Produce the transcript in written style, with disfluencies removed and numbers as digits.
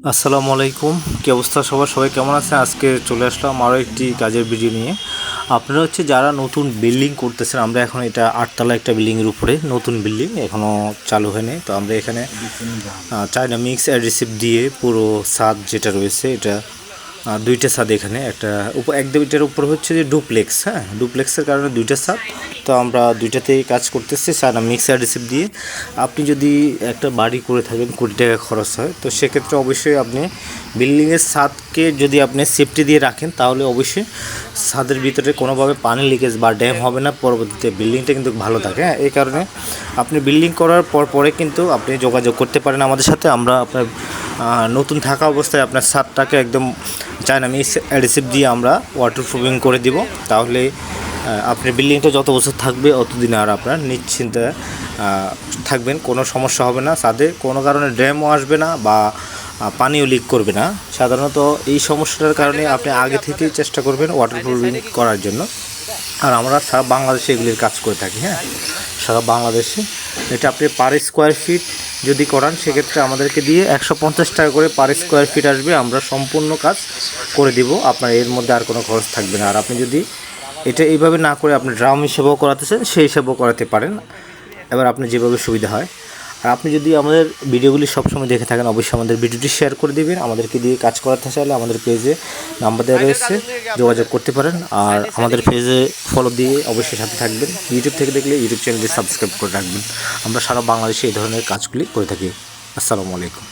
আসসালামু আলাইকুম। কী অবস্থা সবার? সবাই কেমন আছেন? আজকে চলে আসলাম আরও একটি কাজের ভিডিও নিয়ে। আপনারা যারা নতুন বিল্ডিং করতেছেন, আমরা এখন এটা 8 তলা একটা বিল্ডিংয়ের উপরে নতুন বিল্ডিং এখনও চালু হয়নি। তো আমরা এখানে চায়না মিক্স অ্যাডহেসিভ দিয়ে পুরো ছাদ যেটা রয়েছে এটা দুইটা ছাদ, এখানে একটা একদম এটার উপর হচ্ছে যে ডুপ্লেক্স, হ্যাঁ ডুপ্লেক্সের কারণে দুইটা ছাদ। তো আমরা দুইটাতেই কাজ করতেছি চায়না মিক্স অ্যাডহেসিভ দিয়ে। আপনি যদি একটা বাড়ি করে থাকেন, কোটি টাকা খরচ হয়, তো সেক্ষেত্রে অবশ্যই আপনি বিল্ডিংয়ের ছাদকে যদি আপনি সেফটি দিয়ে রাখেন, তাহলে অবশ্যই ছাদের ভিতরে কোনোভাবে পানি লিকেজ বা ড্যাম হবে না, পরবর্তীতে বিল্ডিংটা কিন্তু ভালো থাকে। হ্যাঁ, এই কারণে আপনি বিল্ডিং করার পরে কিন্তু আপনি যোগাযোগ করতে পারেন আমাদের সাথে। আমরা আপনার নতুন থাকা অবস্থায় আপনার ছাদটাকে একদম চায়না মিক্স অ্যাডহেসিভ দিয়ে আমরা ওয়াটারপ্রুফিং করে দিব। তাহলে আপনার বিল্ডিংটা যত বছর থাকবে অতদিন আর আপনার নিশ্চিন্তে থাকবেন, কোনো সমস্যা হবে না। ছাদে কোনো কারণে ড্যামও আসবে না বা পানিও লিক করবে না। সাধারণত এই সমস্যাটার কারণে আপনি আগে থেকেই চেষ্টা করবেন ওয়াটারপ্রুফিং করার জন্য। আর আমরা সারা বাংলাদেশে এগুলির কাজ করে থাকি। হ্যাঁ, সারা বাংলাদেশে এটা আপনি পার স্কোয়ার ফিট যদি করান, সেক্ষেত্রে আমাদেরকে দিয়ে 150 টাকা করে পার স্কোয়ার ফিট আসবে। আমরা সম্পূর্ণ কাজ করে দিব, আপনার এর মধ্যে আর কোনো খরচ থাকবে না। আর আপনি যদি এটা এইভাবে না করে আপনি ড্রাম হিসেবেও করাতেছেন, সেই হিসাবেও করাতে পারেন, এবার আপনি যেভাবে সুবিধা হয়। আর আপনি যদি আমাদের ভিডিওগুলি সবসময় দেখে থাকেন, অবশ্যই আমাদের ভিডিওটি শেয়ার করে দেবেন। আমাদেরকে দিয়ে কাজ করাতে চাইলে আমাদের পেজে নাম্বার দেওয়া রয়েছে, যোগাযোগ করতে পারেন। আর আমাদের পেজে ফলো দিয়ে অবশ্যই সাথে থাকবেন। ইউটিউব থেকে দেখলে ইউটিউব চ্যানেলটি সাবস্ক্রাইব করে রাখবেন। আমরা সারা বাংলাদেশে এই ধরনের কাজগুলি করে থাকি। আসসালামু আলাইকুম।